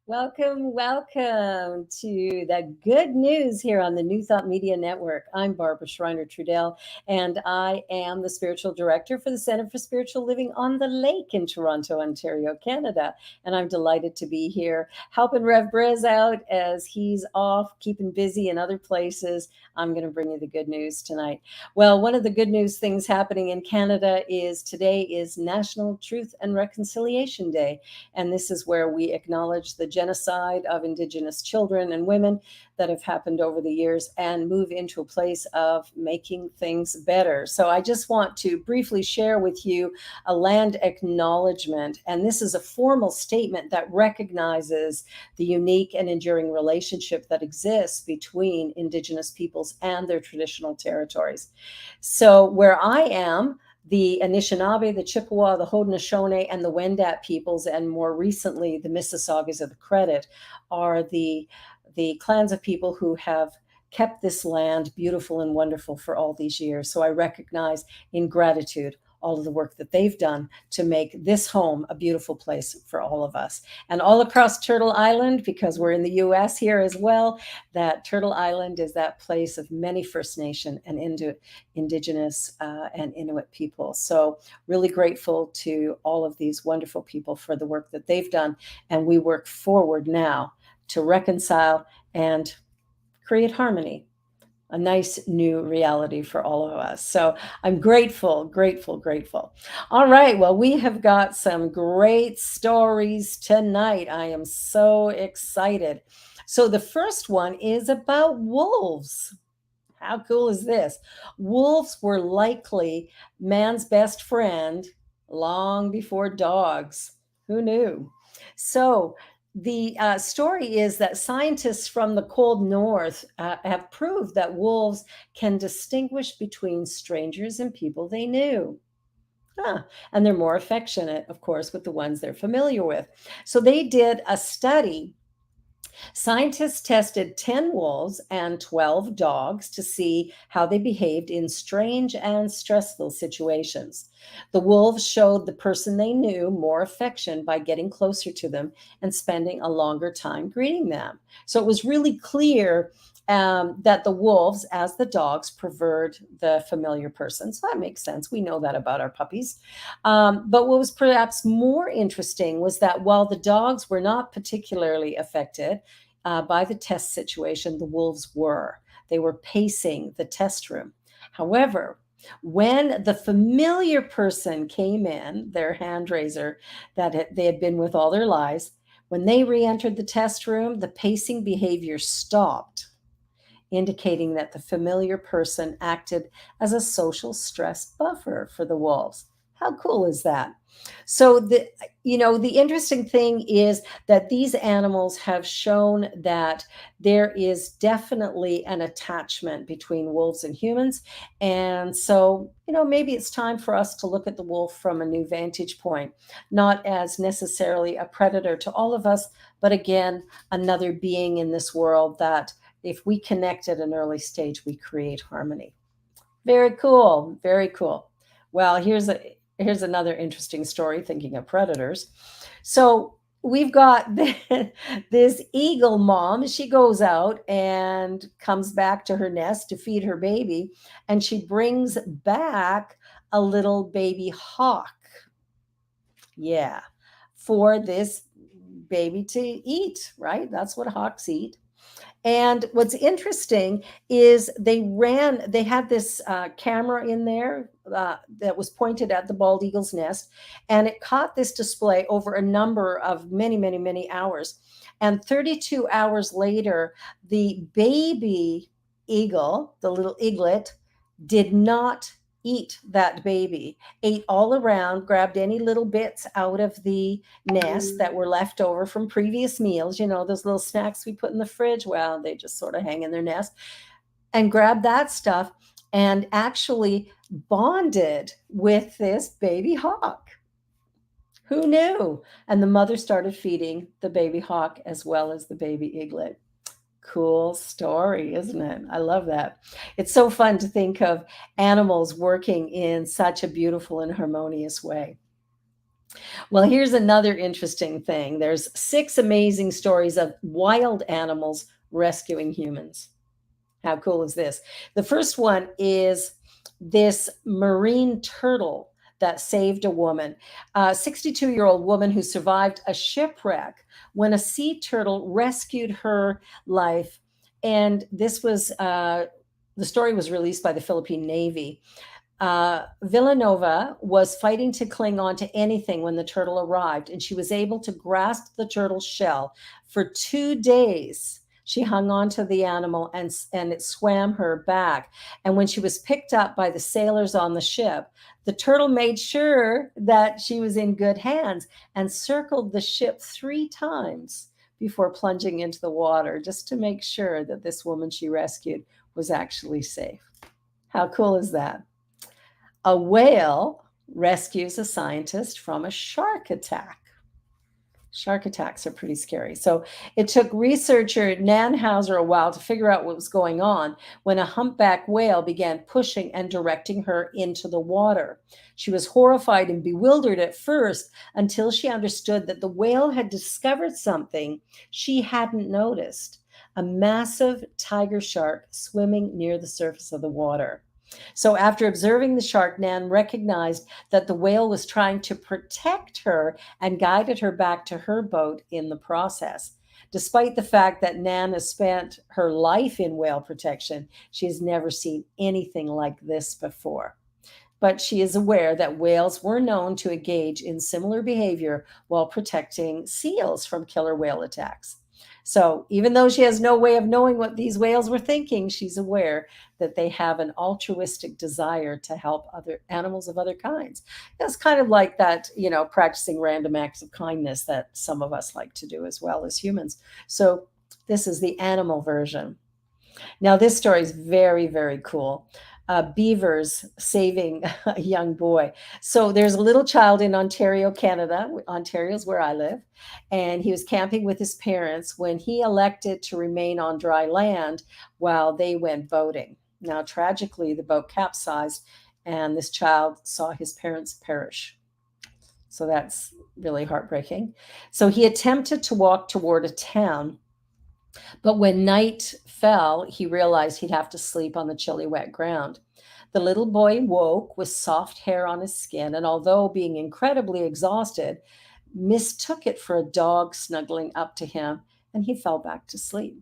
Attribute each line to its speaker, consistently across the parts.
Speaker 1: Welcome, welcome to the good news here on the New Thought Media Network. I'm Barbara Schreiner Trudell, and I am the spiritual director for the Center for Spiritual Living on the Lake in Toronto, Ontario, Canada. And I'm delighted to be here helping Rev Brez out as he's off, keeping busy in other places. I'm going to bring you the good news tonight. Well, one of the good news things happening in Canada is today is National Truth and Reconciliation Day. And this is where we acknowledge the genocide of Indigenous children and women that have happened over the years and move into a place of making things better. So I just want to briefly share with you a land acknowledgement. And this is a formal statement that recognizes the unique and enduring relationship that exists between Indigenous peoples and their traditional territories. So where I am, the Anishinaabe, the Chippewa, the Haudenosaunee, and the Wendat peoples, and more recently the Mississaugas of the Credit, are the clans of people who have kept this land beautiful and wonderful for all these years. So I recognize in gratitude all of the work that they've done to make this home a beautiful place for all of us. And all across Turtle Island, because we're in the US here as well, that Turtle Island is that place of many First Nation and Indigenous and Inuit people. So really grateful to all of these wonderful people for the work that they've done. And we work forward now to reconcile and create harmony, a nice new reality for all of us. So I'm grateful, grateful, grateful. All right. Well, we have got some great stories tonight. I am so excited. So the first one is about wolves. How cool is this? Wolves were likely man's best friend long before dogs. Who knew? So, the story is that scientists from the cold north have proved that wolves can distinguish between strangers and people they knew. And they're more affectionate, of course, with the ones they're familiar with. So they did a study. Scientists tested 10 wolves and 12 dogs to see how they behaved in strange and stressful situations. The wolves showed the person they knew more affection by getting closer to them and spending a longer time greeting them. So it was really clear that the wolves, as the dogs, preferred the familiar person. So that makes sense. We know that about our puppies. But what was perhaps more interesting was that while the dogs were not particularly affected by the test situation, the wolves were. They were pacing the test room. However, when the familiar person came in, their hand raiser they had been with all their lives, when they re entered the test room, the pacing behavior stopped, indicating that the familiar person acted as a social stress buffer for the wolves. How cool is that? So the interesting thing is that these animals have shown that there is definitely an attachment between wolves and humans. And so, maybe it's time for us to look at the wolf from a new vantage point, not as necessarily a predator to all of us, but again, another being in this world that if we connect at an early stage, we create harmony. Very cool. Very cool. Well, here's another interesting story, thinking of predators. So we've got this eagle mom. She goes out and comes back to her nest to feed her baby, and she brings back a little baby hawk. Yeah, for this baby to eat, right? That's what hawks eat. And what's interesting is they had this camera in there that was pointed at the bald eagle's nest, and it caught this display over a number of many, many, many hours. And 32 hours later, the baby eagle, the little eaglet, did not eat that baby, ate all around, grabbed any little bits out of the nest that were left over from previous meals, those little snacks we put in the fridge. Well, they just sort of hang in their nest, and grabbed that stuff and actually bonded with this baby hawk. Who knew? And the mother started feeding the baby hawk as well as the baby eaglet. Cool story, isn't it? I love that. It's so fun to think of animals working in such a beautiful and harmonious way. Well, here's another interesting thing. There's 6 amazing stories of wild animals rescuing humans. How cool is this? The first one is this marine turtle that saved a woman, a 62-year-old woman who survived a shipwreck when a sea turtle rescued her life. And this was the story was released by the Philippine Navy. Villanova was fighting to cling on to anything when the turtle arrived, and she was able to grasp the turtle's shell. For 2 days, she hung on to the animal and it swam her back. And when she was picked up by the sailors on the ship, the turtle made sure that she was in good hands and circled the ship 3 times before plunging into the water just to make sure that this woman she rescued was actually safe. How cool is that? A whale rescues a scientist from a shark attack. Shark attacks are pretty scary. So it took researcher Nan Hauser a while to figure out what was going on when a humpback whale began pushing and directing her into the water. She was horrified and bewildered at first until she understood that the whale had discovered something she hadn't noticed: a massive tiger shark swimming near the surface of the water. So, after observing the shark, Nan recognized that the whale was trying to protect her and guided her back to her boat in the process. Despite the fact that Nan has spent her life in whale protection, she has never seen anything like this before. But she is aware that whales were known to engage in similar behavior while protecting seals from killer whale attacks. So, even though she has no way of knowing what these whales were thinking, she's aware that they have an altruistic desire to help other animals of other kinds. That's kind of like that, practicing random acts of kindness that some of us like to do as well as humans. So, this is the animal version. Now, this story is very, very cool. Beavers saving a young boy. So there's a little child in Ontario, Canada. Ontario is where I live. And he was camping with his parents when he elected to remain on dry land while they went boating. Now, tragically, the boat capsized and this child saw his parents perish. So that's really heartbreaking. So he attempted to walk toward a town, but when night fell, he realized he'd have to sleep on the chilly, wet ground. The little boy woke with soft hair on his skin, and although being incredibly exhausted, mistook it for a dog snuggling up to him, and he fell back to sleep.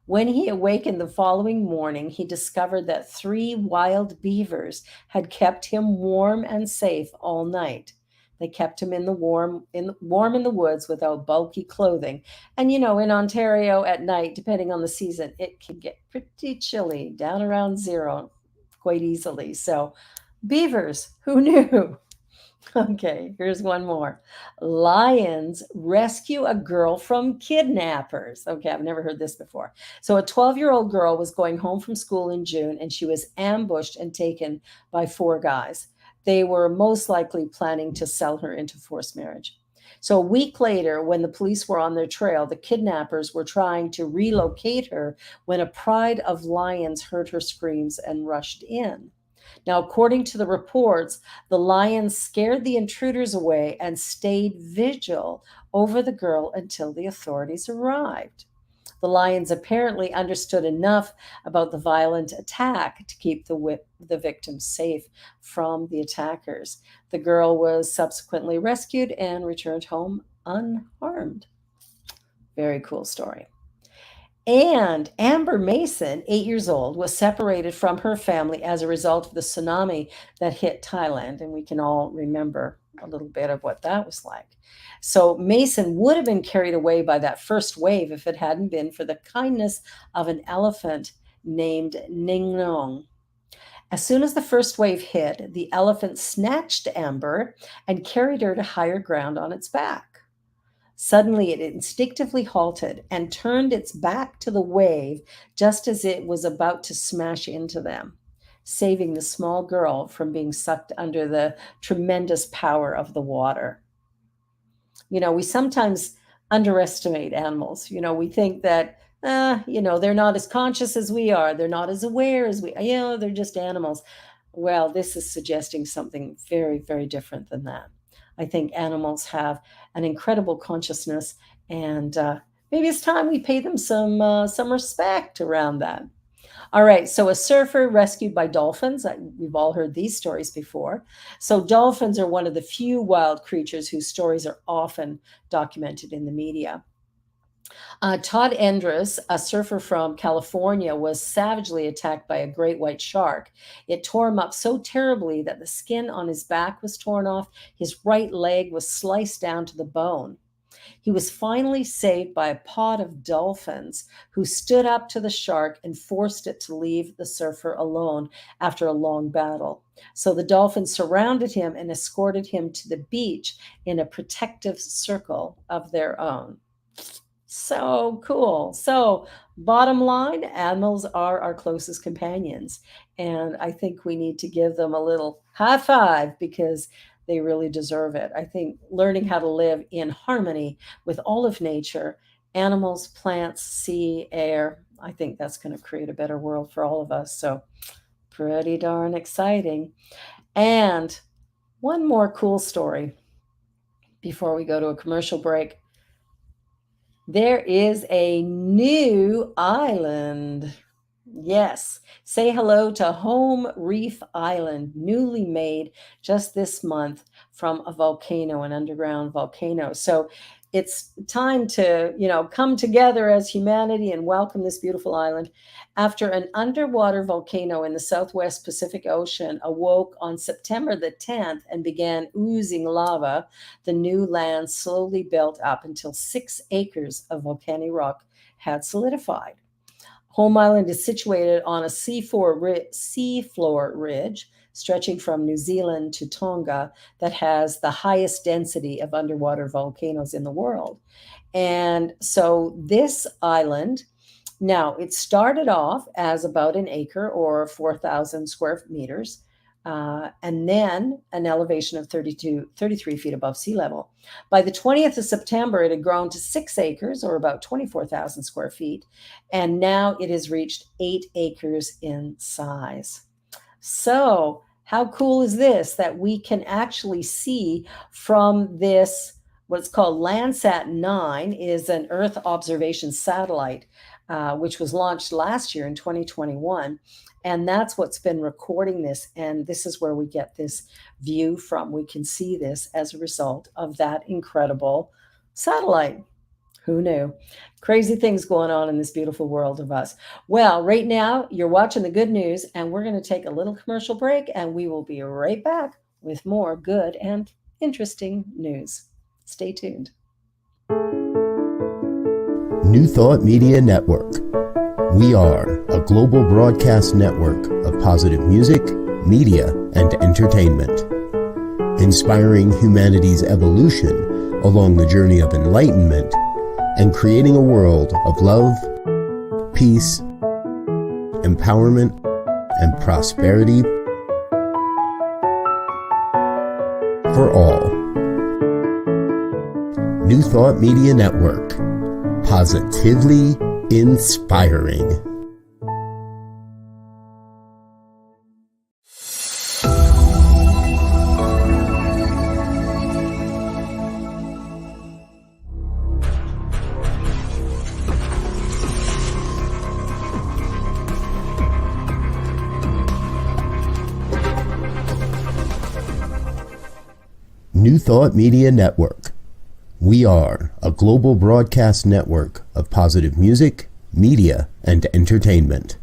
Speaker 1: When he awakened the following morning, he discovered that 3 wild beavers had kept him warm and safe all night. They kept him in the warm in the woods without bulky clothing. And in Ontario at night, depending on the season, it can get pretty chilly, down around zero quite easily. So, beavers, who knew? Okay, here's one more. Lions rescue a girl from kidnappers. Okay, I've never heard this before. So, a 12-year-old girl was going home from school in June and she was ambushed and taken by 4 guys. They were most likely planning to sell her into forced marriage. So, a week later, when the police were on their trail, the kidnappers were trying to relocate her when a pride of lions heard her screams and rushed in. Now, according to the reports, the lions scared the intruders away and stayed vigil over the girl until the authorities arrived. The lions apparently understood enough about the violent attack to keep the victim safe from the attackers. The girl was subsequently rescued and returned home unharmed. Very cool story. And Amber Mason, 8 years old, was separated from her family as a result of the tsunami that hit Thailand. And we can all remember a little bit of what that was like. So Mason would have been carried away by that first wave if it hadn't been for the kindness of an elephant named Ning Nong. As soon as the first wave hit, the elephant snatched Amber and carried her to higher ground on its back. Suddenly, it instinctively halted and turned its back to the wave just as it was about to smash into them, saving the small girl from being sucked under the tremendous power of the water. We sometimes underestimate animals. We think that, they're not as conscious as we are. They're not as aware as we, they're just animals. Well, this is suggesting something very, very different than that. I think animals have an incredible consciousness, and maybe it's time we pay them some respect around that. All right, so a surfer rescued by dolphins. We've all heard these stories before. So dolphins are one of the few wild creatures whose stories are often documented in the media. Todd Endress, a surfer from California, was savagely attacked by a great white shark. It tore him up so terribly that the skin on his back was torn off, his right leg was sliced down to the bone. He was finally saved by a pod of dolphins who stood up to the shark and forced it to leave the surfer alone after a long battle. So the dolphins surrounded him and escorted him to the beach in a protective circle of their own. So cool. So, bottom line, animals are our closest companions. And I think we need to give them a little high five because they really deserve it. I think learning how to live in harmony with all of nature, animals, plants, sea, air, I think that's going to create a better world for all of us. So, pretty darn exciting. And one more cool story before we go to a commercial break. There is a new island. Yes. Say hello to Home Reef Island, newly made just this month from a volcano, an underground volcano. So it's time to, come together as humanity and welcome this beautiful island. After an underwater volcano in the Southwest Pacific Ocean awoke on September the 10th and began oozing lava, the new land slowly built up until 6 acres of volcanic rock had solidified. Home Island is situated on a seafloor ridge stretching from New Zealand to Tonga that has the highest density of underwater volcanoes in the world. And so this island, now it started off as about an acre or 4,000 square meters, and then an elevation of 33 feet above sea level. By the 20th of September, it had grown to 6 acres or about 24,000 square feet, and now it has reached 8 acres in size. So, how cool is this that we can actually see from this? What's called Landsat 9 is an Earth observation satellite, which was launched last year in 2021. And that's what's been recording this. And this is where we get this view from. We can see this as a result of that incredible satellite. Who knew? Crazy things going on in this beautiful world of us. Well, right now you're watching the Good News, and we're going to take a little commercial break, and we will be right back with more good and interesting news. Stay tuned.
Speaker 2: New Thought Media Network. We are a global broadcast network of positive music, media, and entertainment, inspiring humanity's evolution along the journey of enlightenment and creating a world of love, peace, empowerment, and prosperity for all. New Thought Media Network. Positively inspiring. New Thought Media Network. We are a global broadcast network of positive music, media, and entertainment,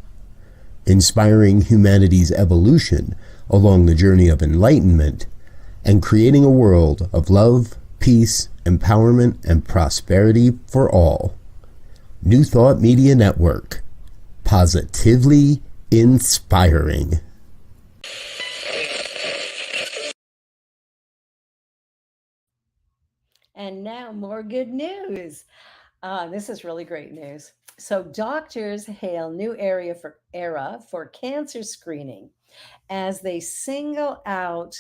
Speaker 2: inspiring humanity's evolution along the journey of enlightenment and creating a world of love, peace, empowerment, and prosperity for all. New Thought Media Network. Positively inspiring.
Speaker 1: And now more good news. This is really great news. So doctors hail new era for cancer screening as they single out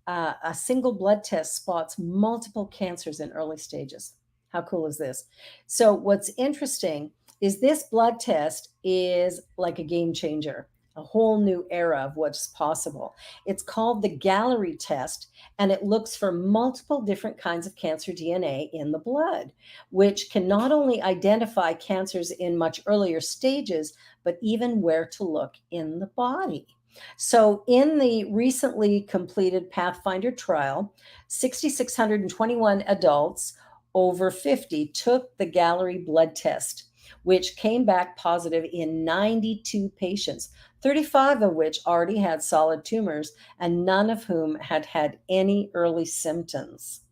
Speaker 1: a single blood test spots multiple cancers in early stages. How cool is this? So what's interesting is this blood test is like a game changer. a whole new era of what's possible. It's called the Gallery test, and it looks for multiple different kinds of cancer DNA in the blood, which can not only identify cancers in much earlier stages, but even where to look in the body. So, in the recently completed Pathfinder trial, 6,621 adults over 50 took the Gallery blood test, which came back positive in 92 patients, 35 of which already had solid tumors, and none of whom had had any early symptoms.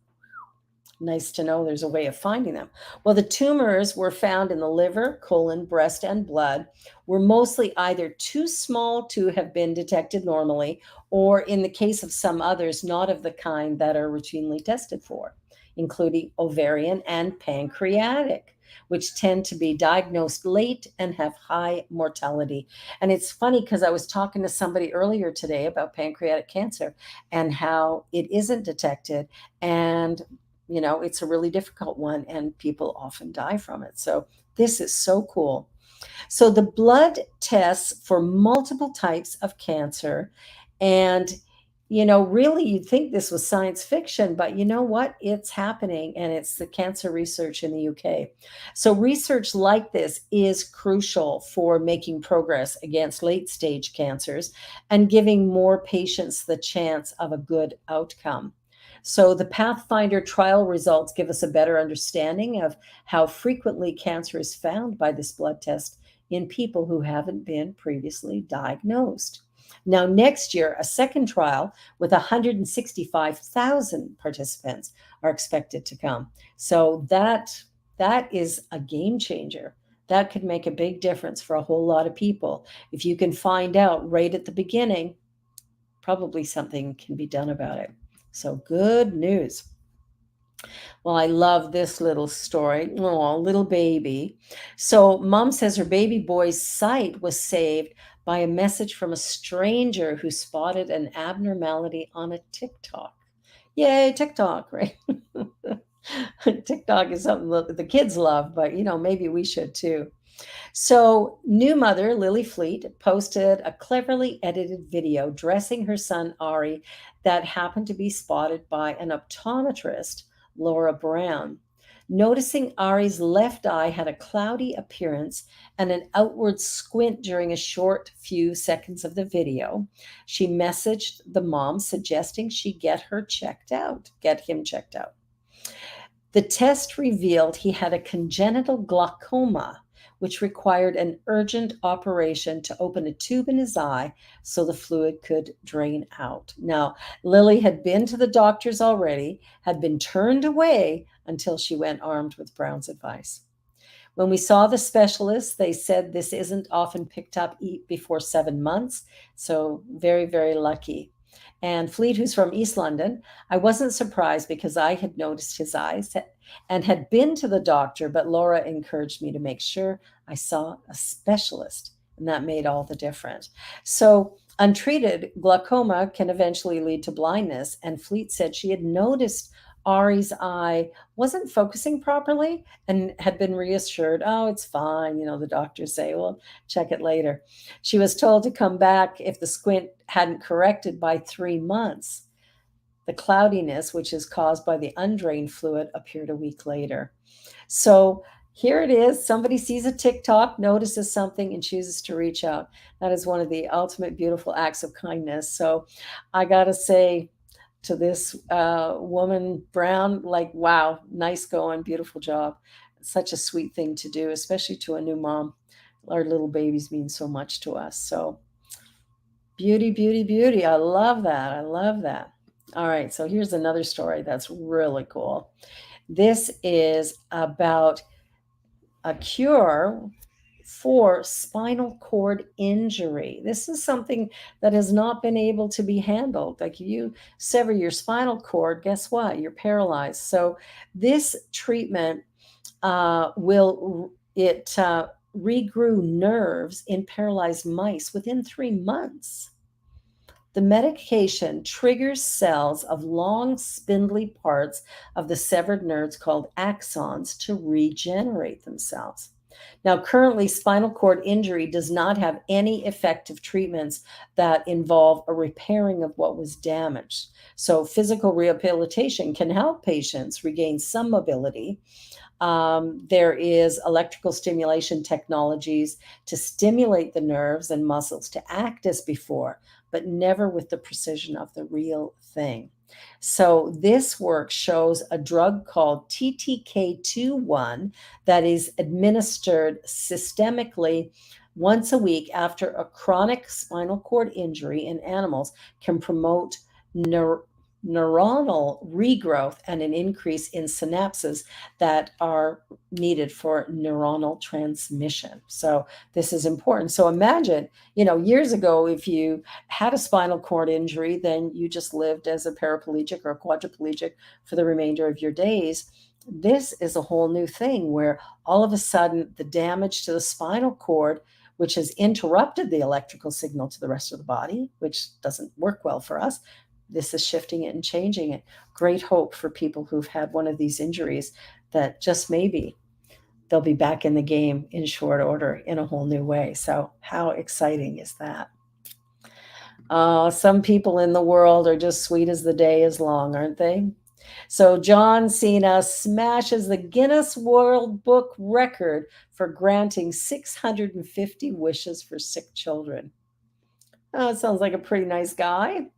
Speaker 1: Nice to know there's a way of finding them. Well, the tumors were found in the liver, colon, breast, and blood, were mostly either too small to have been detected normally, or in the case of some others, not of the kind that are routinely tested for, including ovarian and pancreatic, which tend to be diagnosed late and have high mortality. And it's funny because I was talking to somebody earlier today about pancreatic cancer and how it isn't detected, and it's a really difficult one, and people often die from it. So this is so cool. So the blood tests for multiple types of cancer. And, really you'd think this was science fiction, but you know what? It's happening, and it's the cancer research in the UK. So research like this is crucial for making progress against late stage cancers and giving more patients the chance of a good outcome. So the Pathfinder trial results give us a better understanding of how frequently cancer is found by this blood test in people who haven't been previously diagnosed. Now, next year, a second trial with 165,000 participants are expected to come. So that is a game changer. That could make a big difference for a whole lot of people. If you can find out right at the beginning, probably something can be done about it. So good news. Well, I love this little story. Oh, little baby. So mom says her baby boy's sight was saved by a message from a stranger who spotted an abnormality on a TikTok. Yay, TikTok, right? TikTok is something that the kids love, but maybe we should too. So, new mother Lily Fleet posted a cleverly edited video dressing her son Ari that happened to be spotted by an optometrist, Laura Brown. Noticing Ari's left eye had a cloudy appearance and an outward squint during a short few seconds of the video, she messaged the mom suggesting she get him checked out. The test revealed he had a congenital glaucoma, which required an urgent operation to open a tube in his eye so the fluid could drain out. Now, Lily had been to the doctors already, had been turned away until she went armed with Brown's advice. When we saw the specialists, they said this isn't often picked up before 7 months, so very, very lucky. And Fleet, who's from East London, I wasn't surprised because I had noticed his eyes and had been to the doctor, but Laura encouraged me to make sure I saw a specialist, and that made all the difference. So untreated glaucoma can eventually lead to blindness, and Fleet said she had noticed Ari's eye wasn't focusing properly and had been reassured, oh, it's fine. The doctors say, well, check it later. She was told to come back if the squint hadn't corrected by 3 months. The cloudiness, which is caused by the undrained fluid, appeared a week later. So here it is. Somebody sees a TikTok, notices something, and chooses to reach out. That is one of the ultimate beautiful acts of kindness. So I got to say, to this woman, Brown, wow, nice going, beautiful job. Such a sweet thing to do, especially to a new mom. Our little babies mean so much to us. So beauty, beauty, beauty. I love that. I love that. All right, so here's another story that's really cool. This is about a cure for spinal cord injury. This is something that has not been able to be handled. Like if you sever your spinal cord, guess what? You're paralyzed. So this treatment regrew nerves in paralyzed mice within 3 months. The medication triggers cells of long, spindly parts of the severed nerves called axons to regenerate themselves. Now, currently, spinal cord injury does not have any effective treatments that involve a repairing of what was damaged. So, physical rehabilitation can help patients regain some mobility. There is electrical stimulation technologies to stimulate the nerves and muscles to act as before, but never with the precision of the real thing. So, this work shows a drug called TTK21 that is administered systemically once a week after a chronic spinal cord injury in animals can promote neuronal regrowth and an increase in synapses that are needed for neuronal transmission. So this is important. So imagine, years ago, if you had a spinal cord injury, then you just lived as a paraplegic or a quadriplegic for the remainder of your days. This is a whole new thing where all of a sudden the damage to the spinal cord, which has interrupted the electrical signal to the rest of the body, which doesn't work well for us, this is shifting it and changing it. Great hope for people who've had one of these injuries that just maybe they'll be back in the game in short order in a whole new way. So how exciting is that? Some people in the world are just sweet as the day is long, aren't they? So John Cena smashes the Guinness World Book record for granting 650 wishes for sick children. Oh, it sounds like a pretty nice guy.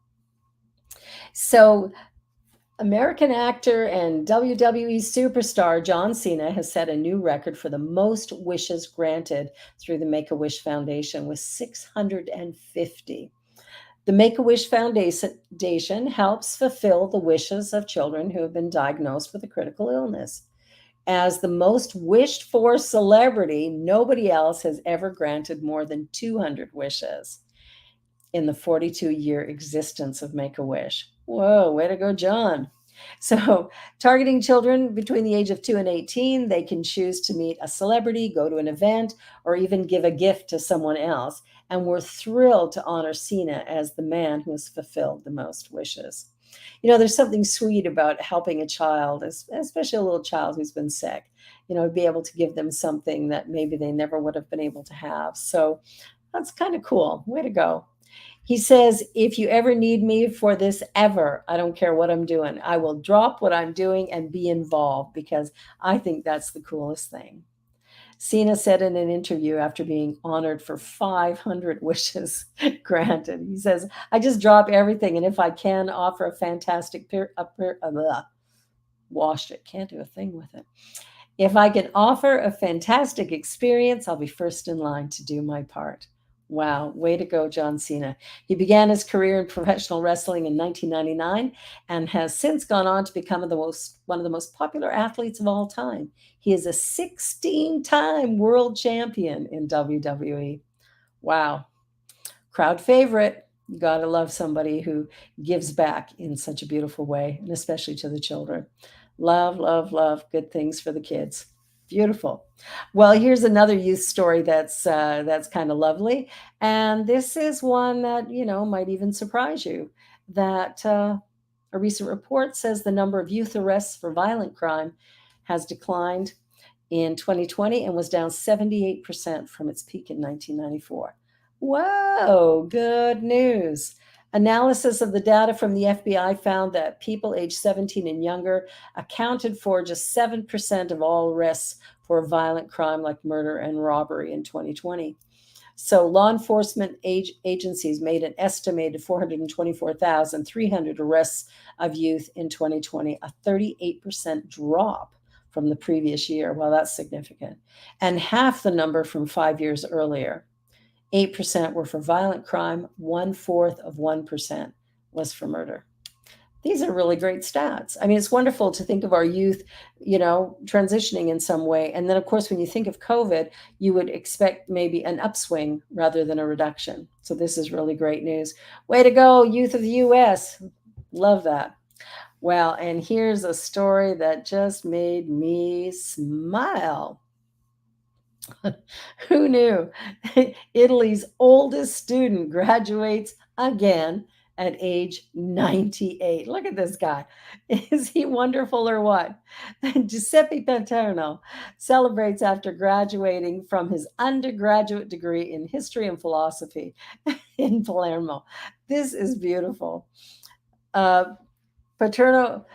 Speaker 1: So American actor and WWE superstar John Cena has set a new record for the most wishes granted through the Make-A-Wish Foundation with 650. The Make-A-Wish Foundation helps fulfill the wishes of children who have been diagnosed with a critical illness. As the most wished for celebrity, nobody else has ever granted more than 200 wishes in the 42-year existence of Make-A-Wish. Whoa, way to go, John. So, targeting children between the age of 2 and 18, they can choose to meet a celebrity, go to an event, or even give a gift to someone else. And we're thrilled to honor Cena as the man who has fulfilled the most wishes. There's something sweet about helping a child, especially a little child who's been sick, to be able to give them something that maybe they never would have been able to have. So that's kind of cool. Way to go. He says, if you ever need me for this ever, I don't care what I'm doing. I will drop what I'm doing and be involved because I think that's the coolest thing. Cena said in an interview after being honored for 500 wishes granted, he says, I just drop everything. And if I can offer a fantastic washed it, can't do a thing with it. If I can offer a fantastic experience, I'll be first in line to do my part. Wow, way to go, John Cena. He began his career in professional wrestling in 1999 and has since gone on to become one of the most popular athletes of all time. He is a 16-time world champion in WWE. Wow. Crowd favorite. You got to love somebody who gives back in such a beautiful way, and especially to the children. Love, love, love. Good things for the kids. Beautiful. Well, here's another youth story that's kind of lovely, and this is one that might even surprise you. That a recent report says the number of youth arrests for violent crime has declined in 2020 and was down 78% from its peak in 1994. Whoa, good news. Analysis of the data from the FBI found that people aged 17 and younger accounted for just 7% of all arrests for violent crime like murder and robbery in 2020. So law enforcement agencies made an estimated 424,300 arrests of youth in 2020, a 38% drop from the previous year. Well, that's significant. And half the number from 5 years earlier. 8% were for violent crime, 1/4 of 1% was for murder. These are really great stats. I mean, it's wonderful to think of our youth, transitioning in some way. And then, of course, when you think of COVID, you would expect maybe an upswing rather than a reduction. So this is really great news. Way to go, youth of the U.S. Love that. Well, and here's a story that just made me smile. Who knew? Italy's oldest student graduates again at age 98. Look at this guy. Is he wonderful or what? Giuseppe Paterno celebrates after graduating from his undergraduate degree in history and philosophy in Palermo. This is beautiful. Paterno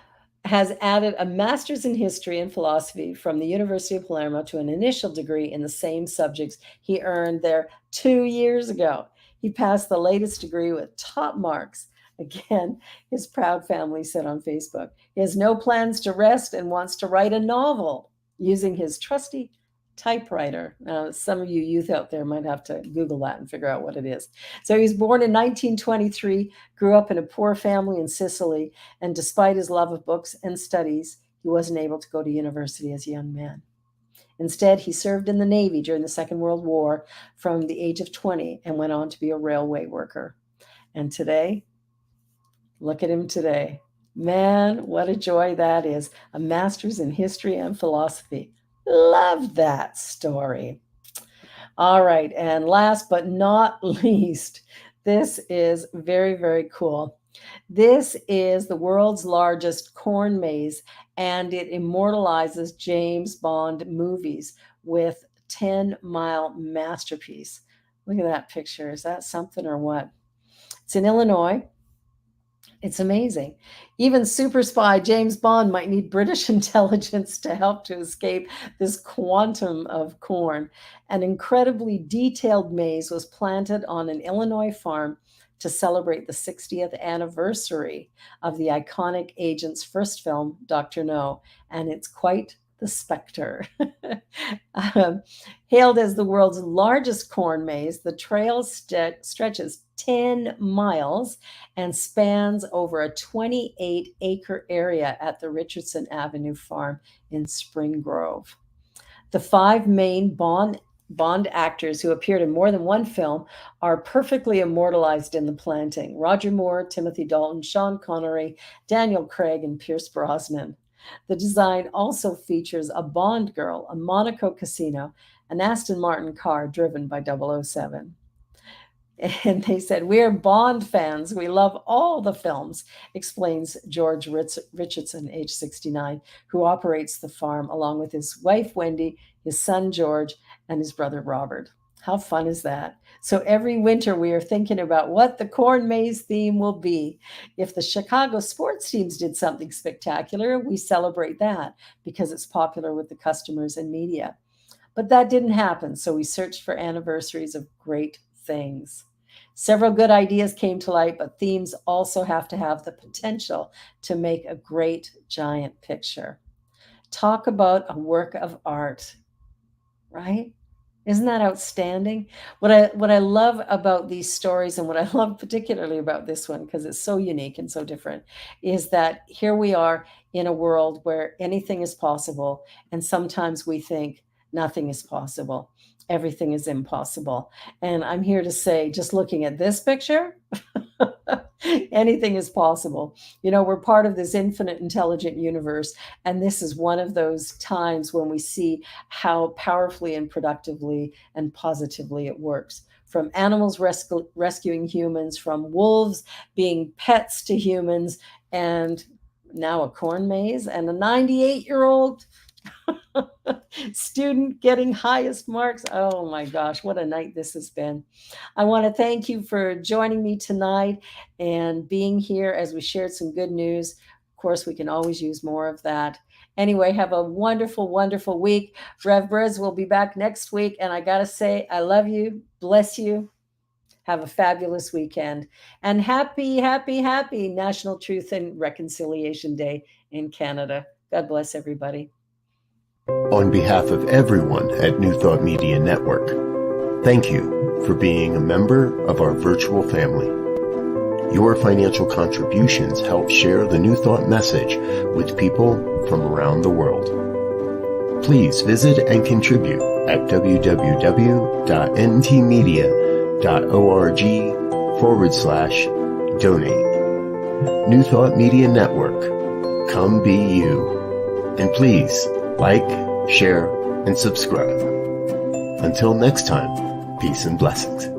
Speaker 1: has added a master's in history and philosophy from the University of Palermo to an initial degree in the same subjects he earned there 2 years ago. He passed the latest degree with top marks. Again, his proud family said on Facebook. He has no plans to rest and wants to write a novel using his trusty typewriter. Now, some of you youth out there might have to Google that and figure out what it is. So he was born in 1923, grew up in a poor family in Sicily, and despite his love of books and studies, he wasn't able to go to university as a young man. Instead, he served in the Navy during the Second World War from the age of 20 and went on to be a railway worker. And today, look at him today. Man, what a joy that is. A master's in history and philosophy. Love that story. All right. And last but not least, this is very, very cool. This is the world's largest corn maze, and it immortalizes James Bond movies with 10-mile masterpiece. Look at that picture. Is that something or what? It's in Illinois. It's amazing. Even super spy James Bond might need British intelligence to help to escape this quantum of corn. An incredibly detailed maze was planted on an Illinois farm to celebrate the 60th anniversary of the iconic agent's first film, Dr. No, and it's quite the specter. Hailed as the world's largest corn maze, the trail stretches 10 miles and spans over a 28-acre area at the Richardson Avenue farm in Spring Grove. The 5 main Bond actors who appeared in more than one film are perfectly immortalized in the planting: Roger Moore, Timothy Dalton, Sean Connery, Daniel Craig, and Pierce Brosnan. The design also features a Bond girl, a Monaco casino, an Aston Martin car driven by 007. And they said, "We're Bond fans. We love all the films," explains George Richardson, age 69, who operates the farm along with his wife, Wendy, his son, George, and his brother, Robert. How fun is that? So every winter we are thinking about what the corn maze theme will be. If the Chicago sports teams did something spectacular, we celebrate that because it's popular with the customers and media. But that didn't happen, so we searched for anniversaries of great things. Several good ideas came to light, but themes also have to have the potential to make a great giant picture. Talk about a work of art, right? Isn't that outstanding? What I love about these stories, and what I love particularly about this one, because it's so unique and so different, is that here we are in a world where anything is possible, and sometimes we think nothing is possible. Everything is impossible. And I'm here to say, just looking at this picture, anything is possible. You know, we're part of this infinite intelligent universe, and this is one of those times when we see how powerfully and productively and positively it works. From animals rescuing humans, from wolves being pets to humans, and now a corn maze, and a 98-year-old student getting highest marks. Oh my gosh, what a night this has been. I want to thank you for joining me tonight and being here as we shared some good news. Of course, we can always use more of that. Anyway, have a wonderful, wonderful week. Rev Brez will be back next week. And I got to say, I love you. Bless you. Have a fabulous weekend. And happy, happy, happy National Truth and Reconciliation Day in Canada. God bless everybody.
Speaker 2: On behalf of everyone at New Thought Media Network, thank you for being a member of our virtual family. Your financial contributions help share the New Thought message with people from around the world. Please visit and contribute at www.ntmedia.org/donate. New Thought Media Network, come be you. And please, like, share, and subscribe. Until next time, peace and blessings.